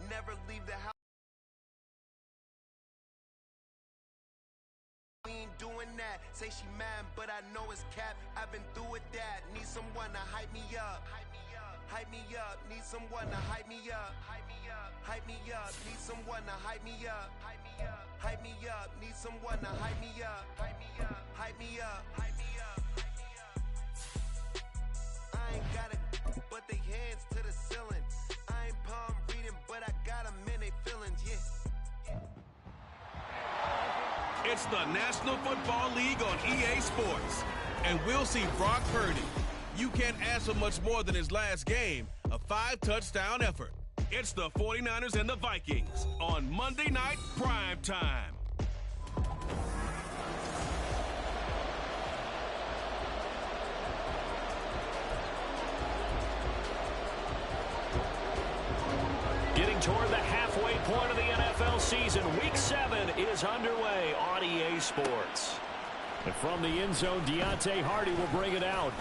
Never leave the house. We ain't doing that. Say she mad, but I know it's cap. I've been through with that. Need someone to hype me up. Hype me up. Need someone to hype me up. Hype me up. Hype me up. Need someone to hype me up. Hype me up. Hype me up. Need someone to hype me up. Hype me up. Hype me up. Hype me up. I ain't got it, but they hands to the ceiling. I ain't palm reading, but I got them in they feelings, yeah. It's the National Football League on EA Sports, and we'll see Brock Purdy. You can't ask for much more than his last game, a 5-touchdown effort. It's the 49ers and the Vikings on Monday Night Prime Time. Getting toward the halfway point of the NFL season, Week 7 is underway on EA Sports. And from the end zone, Deontay Hardy will bring it out.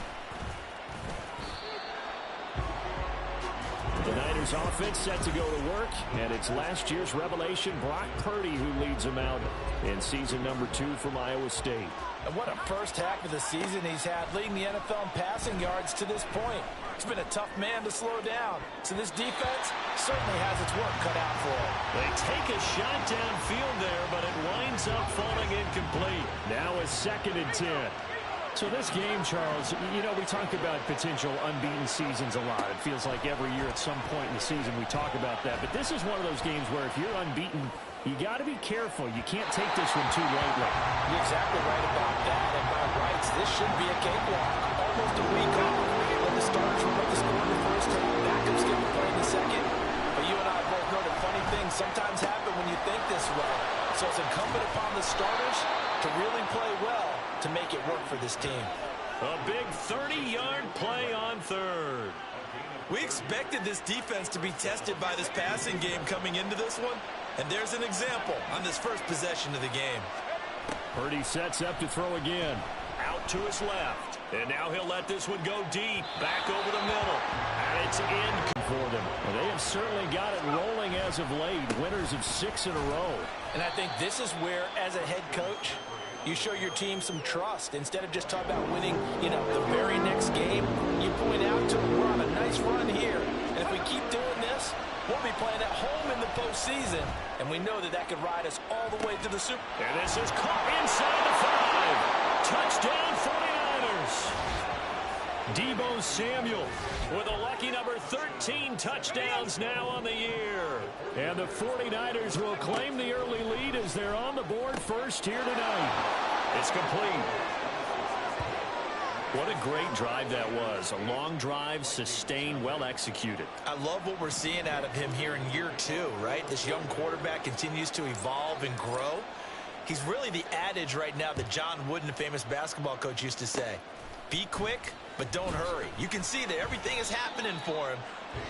The Niners offense set to go to work, and it's last year's revelation, Brock Purdy, who leads them out in season number 2 from Iowa State. And what a first half of the season he's had, leading the NFL in passing yards to this point. He's been a tough man to slow down, so this defense certainly has its work cut out for him. They take a shot downfield there, but it winds up falling incomplete. Now a 2nd and 10. So this game, Charles, you know, we talk about potential unbeaten seasons a lot. It feels like every year at some point in the season we talk about that. But this is one of those games where if you're unbeaten, you got to be careful. You can't take this one too lightly. You're exactly right about that. And by rights, this should be a cakewalk. Almost a week off. When the starters were the score in the first half, backups get to play in the second. But you and I both know that funny things sometimes happen when you think this way. So it's incumbent upon the starters to really play well to make it work for this team. A big 30-yard play on 3rd. We expected this defense to be tested by this passing game coming into this one, and there's an example on this first possession of the game. Purdy sets up to throw again. Out to his left. And now he'll let this one go deep. Back over the middle. And it's in for them. And they have certainly got it rolling as of late. Winners of 6 in a row. And I think this is where, as a head coach, you show your team some trust. Instead of just talking about winning, you know, the very next game, you point out to them, we're on a nice run here. And if we keep doing this, we'll be playing at home in the postseason. And we know that that could ride us all the way to the Super Bowl. And this is caught inside the 5. Touchdown 49ers. Deebo Samuel with a lucky number 13 touchdowns now on the year. And the 49ers will claim the early lead as they're on the board first here tonight. It's complete. What a great drive that was. A long drive, sustained, well executed. I love what we're seeing out of him here in year 2, right? This young quarterback continues to evolve and grow. He's really the adage right now that John Wooden, a famous basketball coach, used to say. Be quick, but don't hurry. You can see that everything is happening for him,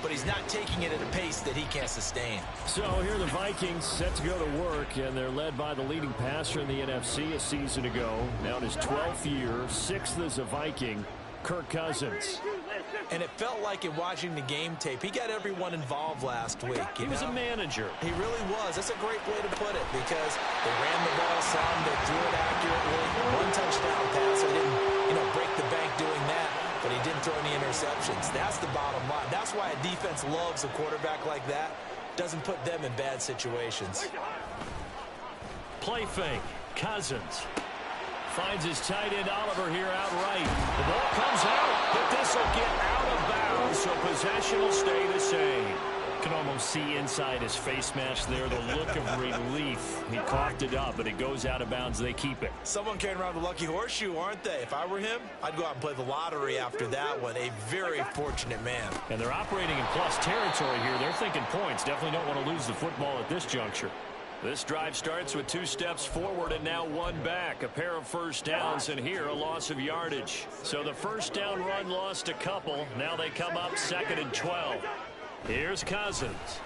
but he's not taking it at a pace that he can't sustain. So here are the Vikings set to go to work, and they're led by the leading passer in the NFC a season ago. Now in his 12th year, 6th as a Viking, Kirk Cousins. And it felt like in watching the game tape, he got everyone involved last week. He was a manager. He really was. That's a great way to put it because they ran the ball some, they threw it accurately. One touchdown pass, they didn't, break the bank doing that, but he didn't throw any interceptions. That's the bottom line. That's why a defense loves a quarterback like that. Doesn't put them in bad situations. Play fake. Cousins. Finds his tight end Oliver here outright. The ball comes out, but this will get out of bounds, so possession will stay the same. Can almost see inside his face mask there the look of relief. He coughed it up, but it goes out of bounds. They keep it. Someone carrying around the lucky horseshoe, aren't they? If I were him, I'd go out and play the lottery after that one. A very fortunate man. And they're operating in plus territory here. They're thinking points. Definitely don't want to lose the football at this juncture. This drive starts with 2 steps forward and now 1 back. A pair of first downs, and here a loss of yardage. So the first down run lost a couple. Now they come up 2nd and 12. Here's Cousins.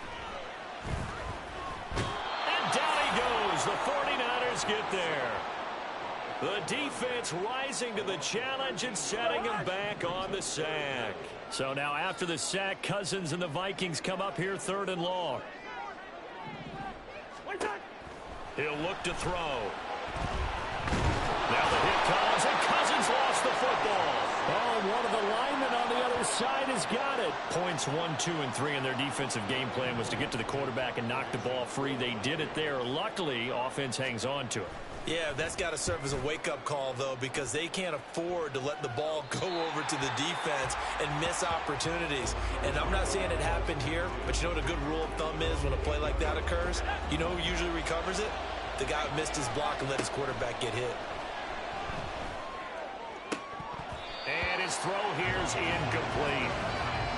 as the 49ers get there. The defense rising to the challenge and setting him back on the sack. So now after the sack, Cousins and the Vikings come up here 3rd and long. He'll look to throw. Now the hit comes, and Cousins lost the football. Oh, one of the linemen on the other side has got it. Points 1, 2, and 3 in their defensive game plan was to get to the quarterback and knock the ball free. They did it there. Luckily, offense hangs on to it. Yeah, that's got to serve as a wake-up call, though, because they can't afford to let the ball go over to the defense and miss opportunities. And I'm not saying it happened here, but you know what a good rule of thumb is when a play like that occurs? You know who usually recovers it? The guy who missed his block and let his quarterback get hit. And his throw here is incomplete.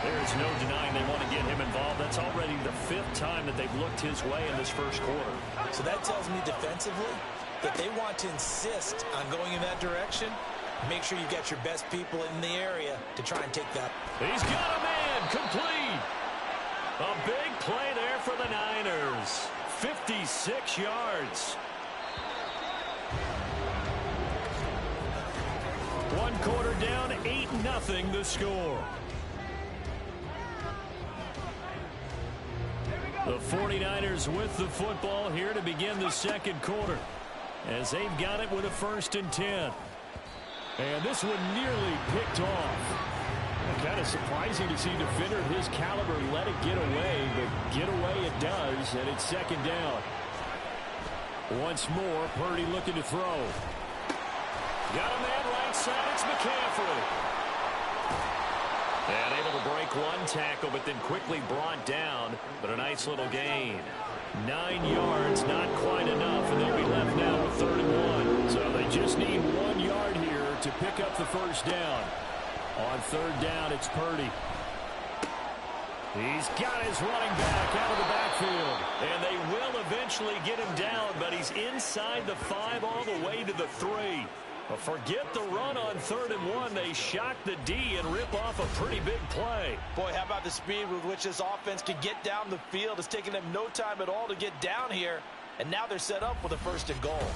There is no denying they want to get him involved. That's already the 5th time that they've looked his way in this first quarter. So that tells me defensively that they want to insist on going in that direction. Make sure you got your best people in the area to try and take that. He's got a man, complete. A big play there for the Niners. 56 yards. One quarter down, 8-0 the score. The 49ers with the football here to begin the second quarter, as they've got it with a 1st and 10. And this one nearly picked off. Kind of surprising to see a defender of his caliber let it get away, but get away it does, and it's 2nd down. Once more, Purdy looking to throw. Got a man right side, it's McCaffrey. And able to break one tackle, but then quickly brought down, but a nice little gain. 9 yards, not quite enough, and they'll be left now with 3rd and 1. So they just need 1 yard here to pick up the 1st down. On 3rd down, it's Purdy. He's got his running back out of the backfield. And they will eventually get him down, but he's inside the 5 all the way to the 3. Well, forget the run on 3rd and 1. They shock the D and rip off a pretty big play. Boy, how about the speed with which this offense could get down the field? It's taken them no time at all to get down here. And now they're set up with a 1st and goal.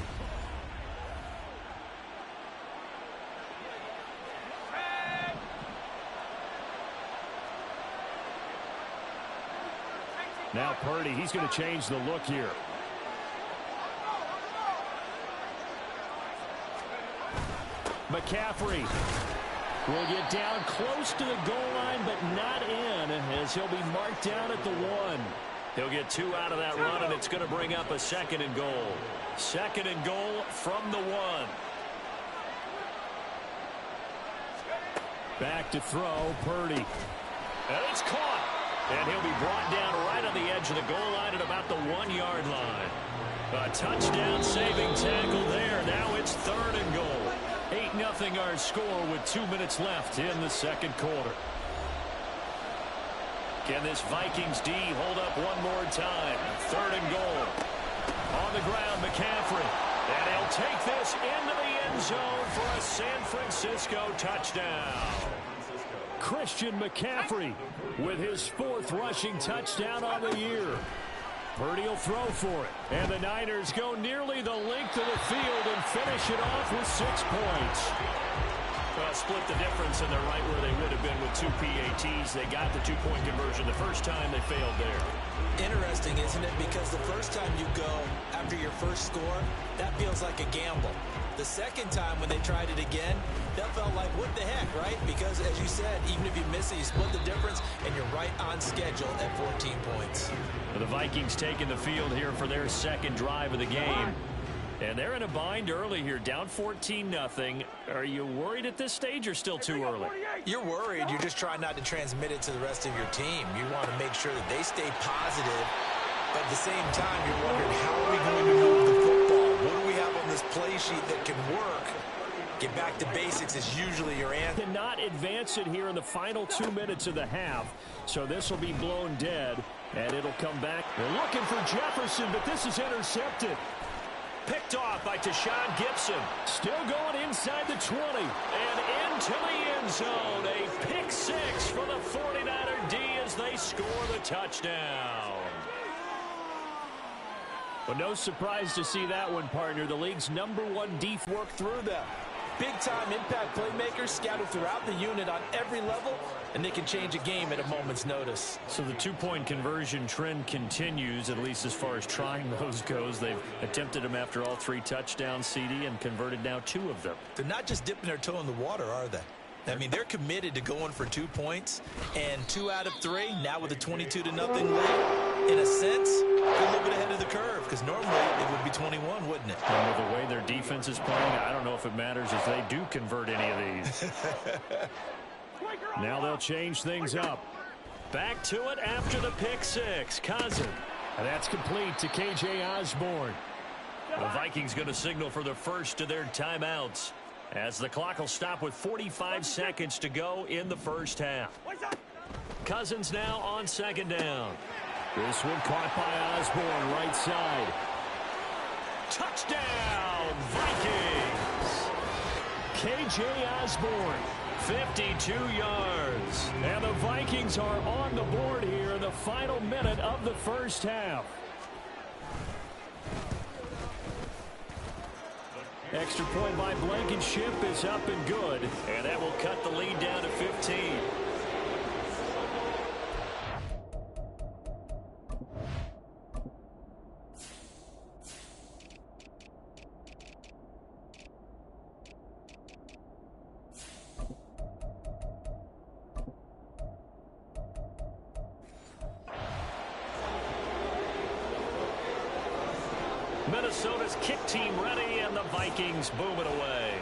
Now Purdy, he's going to change the look here. McCaffrey will get down close to the goal line, but not in, as he'll be marked down at the 1. He'll get 2 out of that run, and it's going to bring up a 2nd and goal. 2nd and goal from the 1. Back to throw, Purdy. And it's caught. And he'll be brought down right on the edge of the goal line at about the 1 yard line. A touchdown saving tackle there. Now it's 3rd and goal. 8-0 our score with 2 minutes left in the second quarter. Can this Vikings D hold up one more time? 3rd and goal. On the ground, McCaffrey. And he'll take this into the end zone for a San Francisco touchdown. Christian McCaffrey with his 4th rushing touchdown on the year. Purdy will throw for it. And the Niners go nearly the length of the field and finish it off with 6 points. Well, split the difference, and they're right where they would have been with 2 PATs. They got the 2-point conversion the first time. They failed there. Interesting, isn't it? Because the first time you go after your first score, that feels like a gamble. The second time when they tried it again, that felt like, what the heck, right? Because, as you said, even if you miss it, you split the difference, and you're right on schedule at 14 points. The Vikings taking the field here for their 2nd drive of the game. And they're in a bind early here, down 14-0. Are you worried at this stage or still too early? You're worried. You're just trying not to transmit it to the rest of your team. You want to make sure that they stay positive. But at the same time, you're wondering, how are we going to move the football? What do we have on this play sheet that can work? Get back to basics is usually your answer. Cannot advance it here in the final 2 minutes of the half. So this will be blown dead, and it'll come back. They're looking for Jefferson, but this is intercepted. Picked off by Tashawn Gibson. Still going inside the 20. And into the end zone. A pick 6 for the 49er D as they score the touchdown. Well, no surprise to see that one, partner. The league's #1 defense. Work through them. Big-time impact playmakers scattered throughout the unit on every level, and they can change a game at a moment's notice. So the two-point conversion trend continues, at least as far as trying those goes. They've attempted them after all 3 touchdowns, CD, and converted now 2 of them. They're not just dipping their toe in the water, are they? I mean, they're committed to going for 2 points, and 2 out of 3, now with a 22-0 lead. In a sense, they're a little bit ahead of the curve, because normally it would be 21, wouldn't it? And with the way their defense is playing, I don't know if it matters if they do convert any of these. Now they'll change things up. Back to it after the pick 6. Cousin. And that's complete to K.J. Osborne. The Vikings going to signal for the first of their timeouts, as the clock will stop with 45 seconds to go in the first half. Cousins now on 2nd down. This one caught by Osborne, right side. Touchdown, Vikings! K.J. Osborne, 52 yards. And the Vikings are on the board here in the final minute of the first half. Extra point by Blankenship is up and good, and that will cut the lead down to 15. Minnesota's kick team ready, and the Vikings boom it away.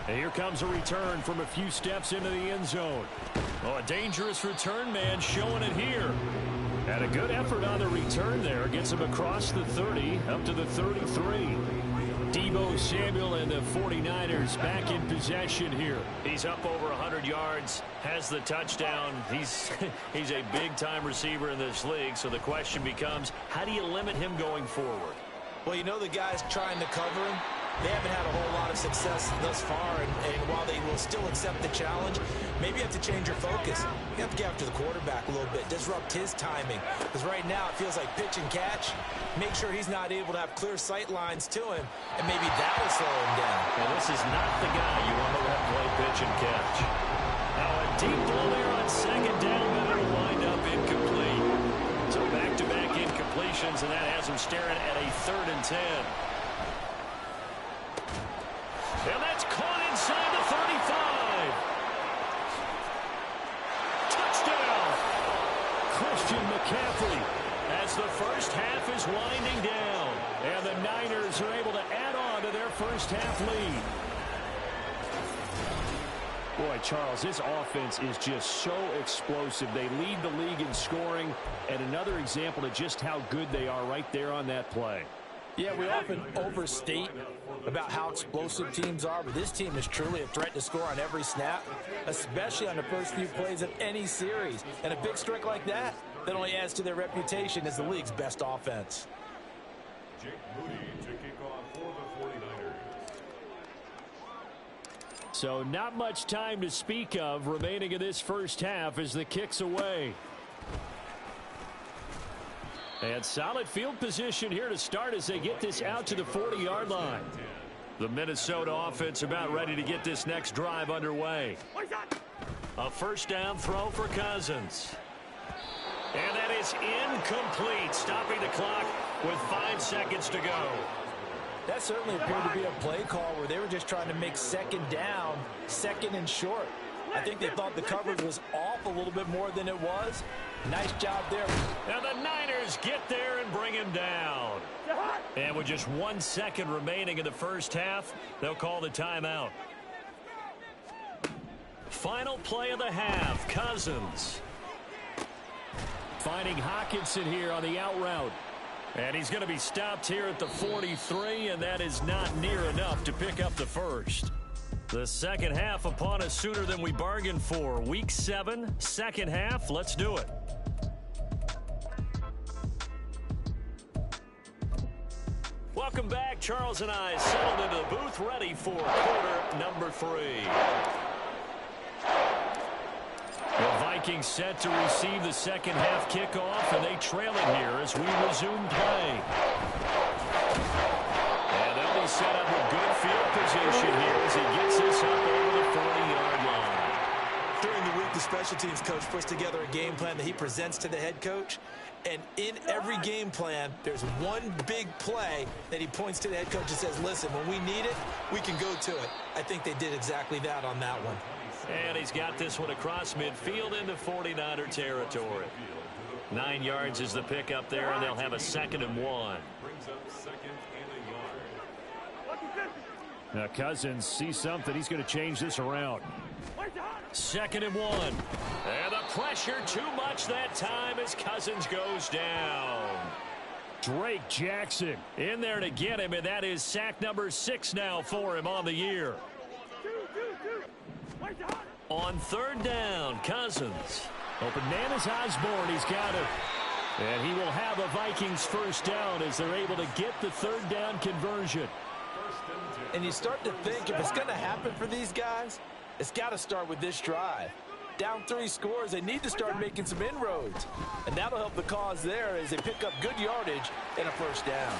And here comes a return from a few steps into the end zone. Oh, a dangerous return man showing it here. And a good effort on the return there. Gets him across the 30, up to the 33. Deebo Samuel and the 49ers back in possession here. He's up over 100 yards, has the touchdown. He's a big-time receiver in this league, so the question becomes, how do you limit him going forward? Well, you know the guys trying to cover him, they haven't had a whole lot of success thus far, and while they will still accept the challenge, maybe you have to change your focus. You have to get after the quarterback a little bit, disrupt his timing, because right now it feels like pitch and catch. Make sure he's not able to have clear sight lines to him, and maybe that will slow him down. Well, this is not the guy you want to let play pitch and catch. Now a deep ball there on 2nd down, but it'll wind up incomplete. So back-to-back incompletions, and that has him staring at a 3rd and 10. And that's caught inside the 35. Touchdown! Christian McCaffrey, as the first half is winding down. And the Niners are able to add on to their first half lead. Boy, Charles, this offense is just so explosive. They lead the league in scoring, and another example of just how good they are right there on that play. Yeah, we often overstate about how explosive teams are, but this team is truly a threat to score on every snap, especially on the first few plays of any series. And a big streak like that only adds to their reputation as the league's best offense. Jake Moody to kick off for the 49ers. So not much time to speak of remaining in this first half as the kick's away. And solid field position here to start as they get this out to the 40-yard line. The Minnesota offense about ready to get this next drive underway. A first down throw for Cousins. And that is incomplete, stopping the clock with 5 seconds to go. That certainly appeared to be a play call where they were just trying to make 2nd down, 2nd and short. I think they thought the coverage was off a little bit more than it was. Nice job there. And the Niners get there and bring him down. And with just 1 second remaining in the first half, they'll call the timeout. Final play of the half, Cousins. Finding Hawkinson here on the out route. And he's going to be stopped here at the 43, and that is not near enough to pick up the first. The second half upon us sooner than we bargained for. Week 7, second half. Let's do it. Welcome back. Charles and I settled into the booth ready for quarter number 3. The Vikings Vikings set to receive the second half kickoff, and they trail it here as we resume play. And they'll be set up with good field position here as he gets this up over the 40-yard line. During the week, the special teams coach puts together a game plan that he presents to the head coach. And in every game plan, there's one big play that he points to the head coach and says, listen, when we need it, we can go to it. I think they did exactly that on that one. And he's got this one across midfield into 49er territory. 9 yards is the pickup there, and they'll have a 2nd and 1. Now Cousins sees something. He's going to change this around. 2nd and 1. And the pressure too much that time as Cousins goes down. Drake Jackson in there to get him, and that is sack number 6 now for him on the year. On 3rd down, Cousins. Open man is Osborne. He's got it. And he will have a Vikings 1st down as they're able to get the 3rd down conversion. And you start to think if it's going to happen for these guys, it's got to start with this drive. Down 3 scores, they need to start making some inroads. And that'll help the cause there as they pick up good yardage and a 1st down.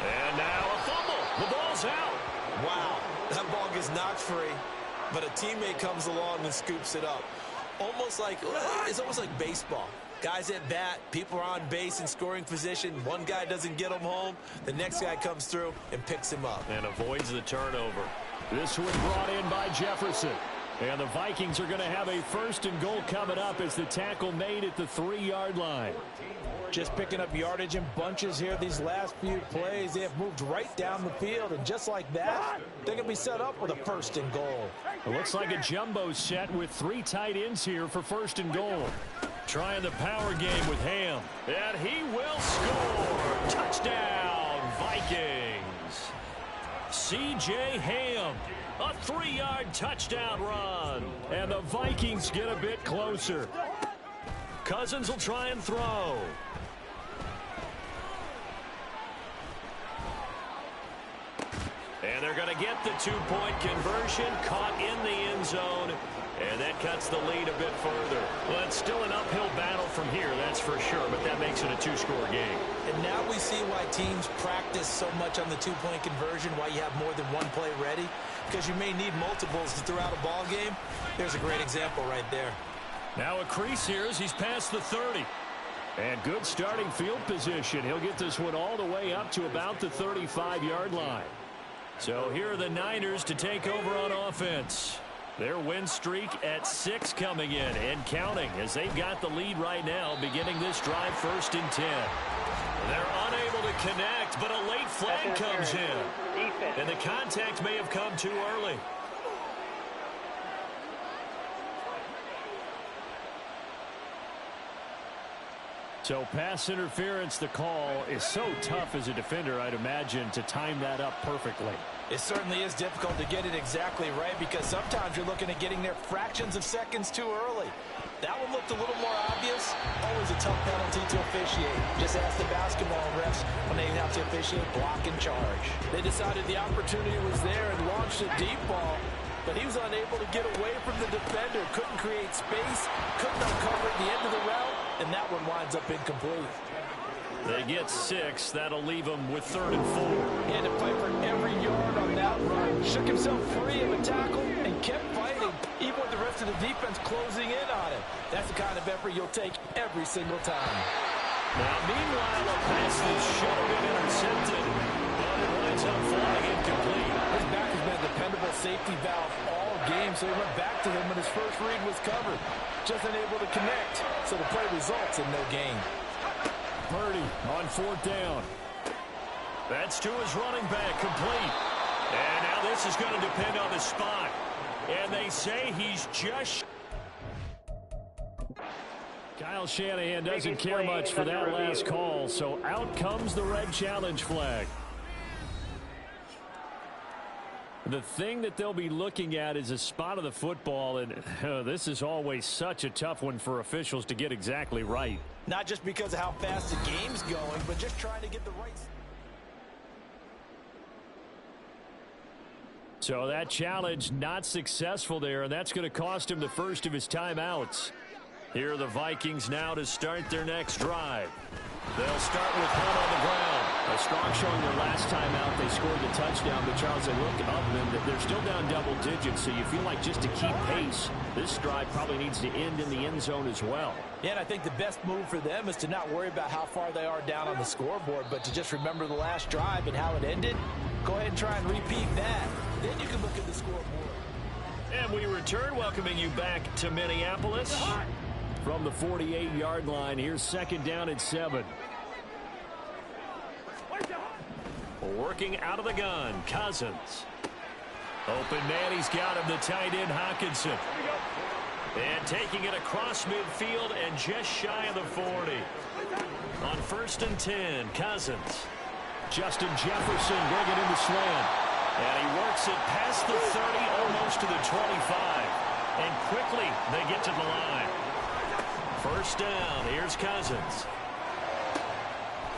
And now a fumble. The ball's out. Wow, that ball gets knocked free, but a teammate comes along and scoops it up. It's almost like baseball. Guys at bat, people are on base in scoring position. One guy doesn't get him home. The next guy comes through and picks him up. And avoids the turnover. This one brought in by Jefferson. And the Vikings are going to have a 1st and goal coming up as the tackle made at the 3-yard line. Just picking up yardage in bunches here these last few plays. They have moved right down the field, and just like that, they're going to be set up with a 1st and goal. It looks like a jumbo set with 3 tight ends here for 1st and goal. Trying the power game with Ham. And he will score. Touchdown, Vikings. C.J. Ham. A 3-yard touchdown run. And the Vikings get a bit closer. Cousins will try and throw. And they're going to get the 2-point conversion. Caught in the end zone. And that cuts the lead a bit further. Well, it's still an uphill battle from here, that's for sure, but that makes it a 2-score game. And now we see why teams practice so much on the 2-point conversion, why you have more than one play ready, because you may need multiples throughout a ball game. There's a great example right there. Now a crease here as he's past the 30. And good starting field position. He'll get this one all the way up to about the 35-yard line. So here are the Niners to take over on offense. Their win streak at 6 coming in and counting as they've got the lead right now beginning this drive 1st and 10. They're unable to connect, but a late flag comes in. And the contact may have come too early. So pass interference, the call is so tough as a defender, I'd imagine, to time that up perfectly. It certainly is difficult to get it exactly right because sometimes you're looking at getting there fractions of seconds too early. That one looked a little more obvious. Always a tough penalty to officiate. Just ask the basketball refs when they have to officiate block and charge. They decided the opportunity was there and launched a deep ball, but he was unable to get away from the defender. Couldn't create space, couldn't uncover at the end of the route, and that one winds up incomplete. They get 6. That'll leave them with 3rd and 4. He had to fight for every yard on that run. Shook himself free of a tackle and kept fighting, even with the rest of the defense closing in on him. That's the kind of effort you'll take every single time. Now, meanwhile, a pass that should have been intercepted, but it winds up flying incomplete. His back has been a dependable safety valve all game, so he went back to him when his first read was covered. Just unable to connect, so the play results in no gain. Purdy on 4th down. That's to his running back, complete. And now this is going to depend on the spot. And they say he's just... Kyle Shanahan doesn't care much for that last call, so out comes the red challenge flag. The thing that they'll be looking at is a spot of the football, and this is always such a tough one for officials to get exactly right. Not just because of how fast the game's going, but just trying to get the right... So that challenge not successful there, and that's going to cost him the first of his timeouts. Here are the Vikings now to start their next drive. They'll start with Hunt on the ground. A strong showing their last time out. They scored the touchdown, but Charles, they look up and they're still down double digits, so you feel like just to keep pace, this drive probably needs to end in the end zone as well. Yeah, and I think the best move for them is to not worry about how far they are down on the scoreboard, but to just remember the last drive and how it ended. Go ahead and try and repeat that. Then you can look at the scoreboard. And we return, welcoming you back to Minneapolis. From the 48-yard line, here's second down at 7. Working out of the gun, Cousins. Open man, he's got him, the tight end, Hockenson. And taking it across midfield and just shy of the 40. On 1st and 10, Cousins. Justin Jefferson bringing in the slant. And he works it past the 30, almost to the 25. And quickly, they get to the line. First down, here's Cousins.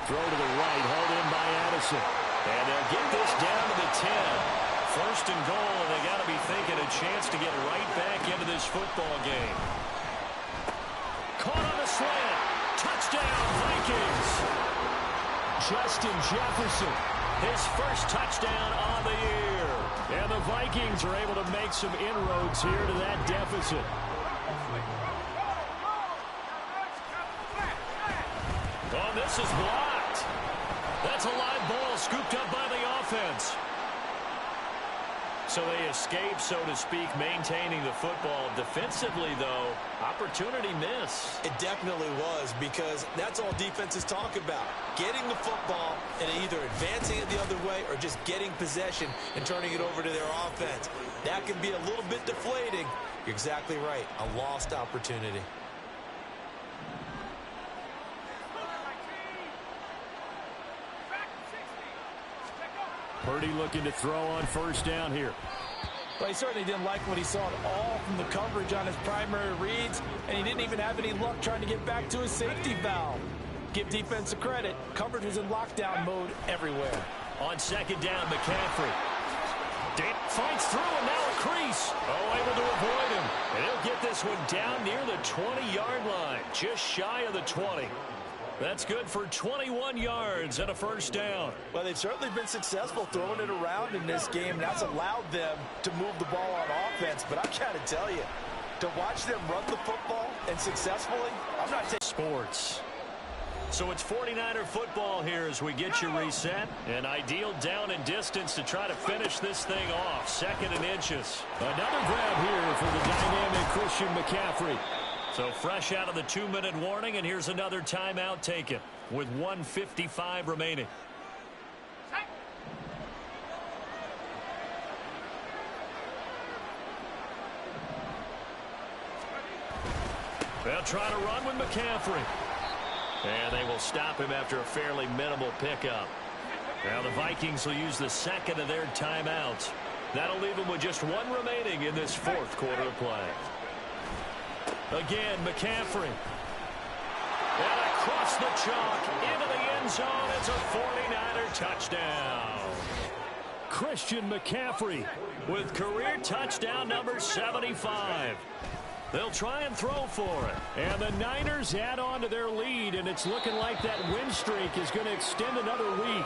Throw to the right, hauled in by Addison. And they'll get this down to the 10. First and goal, and they got to be thinking a chance to get right back into this football game. Caught on the slant. Touchdown, Vikings. Justin Jefferson, his first touchdown on the year. And the Vikings are able to make some inroads here to that deficit. Oh, this is blocked. That's a live ball scooped up by the offense. So they escape, so to speak, maintaining the football. Defensively, though, opportunity miss. It definitely was, because that's all defenses talk about. Getting the football and either advancing it the other way or just getting possession and turning it over to their offense. That can be a little bit deflating. You're exactly right. A lost opportunity. Purdy looking to throw on first down here. Well, he certainly didn't like what he saw at all from the coverage on his primary reads, and he didn't even have any luck trying to get back to his safety valve. Give defense a credit. Coverage was in lockdown mode everywhere. On second down, McCaffrey. Fights through, and now a crease. Oh, able to avoid him. And he'll get this one down near the 20-yard line, just shy of the 20. That's good for 21 yards and a first down. Well, they've certainly been successful throwing it around in this game, and that's allowed them to move the ball on offense. But I've got to tell you, to watch them run the football and successfully, I'm not taking sports. So it's 49er football here as we get you reset. An ideal down and distance to try to finish this thing off. 2nd and inches. Another grab here for the dynamic Christian McCaffrey. So fresh out of the 2-minute warning, and here's another timeout taken with 1:55 remaining. They'll try to run with McCaffrey. And they will stop him after a fairly minimal pickup. Now the Vikings will use the 2nd of their timeouts. That'll leave them with just 1 remaining in this 4th quarter of play. Again, McCaffrey. And across the chalk into the end zone. It's a 49er touchdown. Christian McCaffrey with career touchdown number 75. They'll try and throw for it. And the Niners add on to their lead, and it's looking like that win streak is going to extend another week.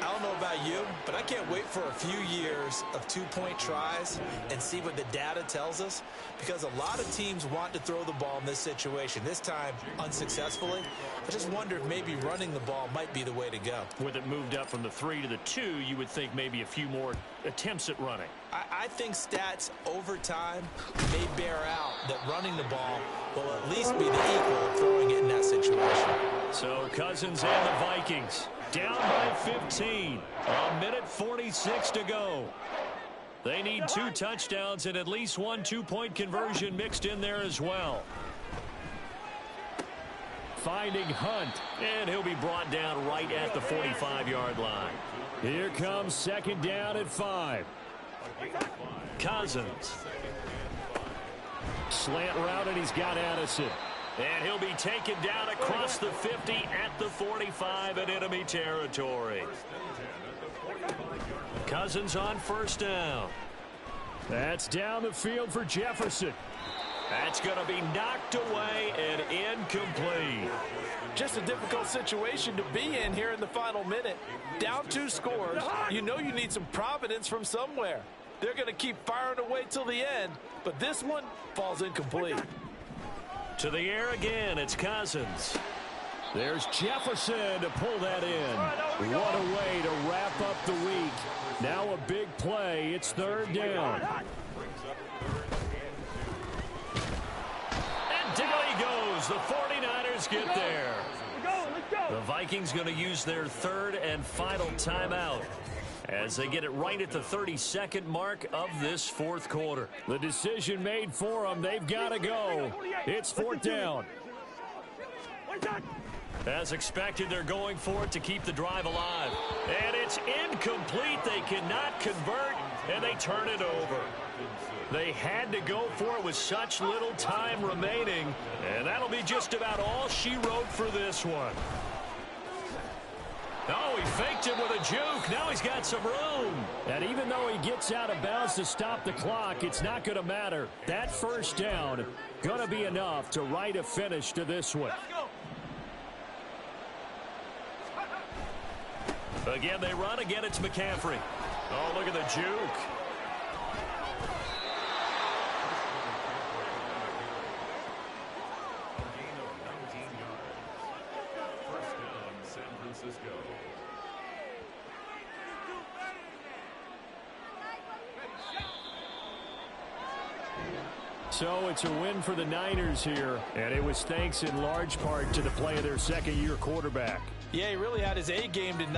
I don't know about you, but I can't wait for a few years of 2-point tries and see what the data tells us, because a lot of teams want to throw the ball in this situation. This time, unsuccessfully. I just wonder if maybe running the ball might be the way to go. With it moved up from the 3 to the 2, you would think maybe a few more attempts at running. I think stats over time may bear out that running the ball will at least be the equal of throwing it in that situation. So Cousins and the Vikings down by 15. 1:46 to go. They need 2 touchdowns and at least 1 2-point conversion mixed in there as well. Finding Hunt, and he'll be brought down right at the 45-yard line. Here comes 2nd down at 5. Cousins. Slant route, and he's got Addison. And he'll be taken down across the 50 at the 45 in enemy territory. Cousins on first down. That's down the field for Jefferson. That's going to be knocked away and incomplete. Just a difficult situation to be in here in the final minute. Down 2 scores. You know you need some providence from somewhere. They're going to keep firing away till the end, but this one falls incomplete. To the air again, it's Cousins. There's Jefferson to pull that in. What a way to wrap up the week. Now a big play. It's third down. And down he goes. The 49ers get there. The Vikings going to use their third and final timeout as they get it right at the 32nd mark of this fourth quarter. The decision made for them. They've got to go. It's fourth down. As expected, they're going for it to keep the drive alive. And it's incomplete. They cannot convert, and they turn it over. They had to go for it with such little time remaining, and that'll be just about all she wrote for this one. Oh, he faked it with a juke. Now he's got some room. And even though he gets out of bounds to stop the clock, it's not going to matter. That first down going to be enough to write a finish to this one. Again, they run. Again, it's McCaffrey. Oh, look at the juke. Gain of 19 yards. First down, San Francisco. So it's a win for the Niners here, and it was thanks in large part to the play of their second-year quarterback. Yeah, he really had his A game tonight.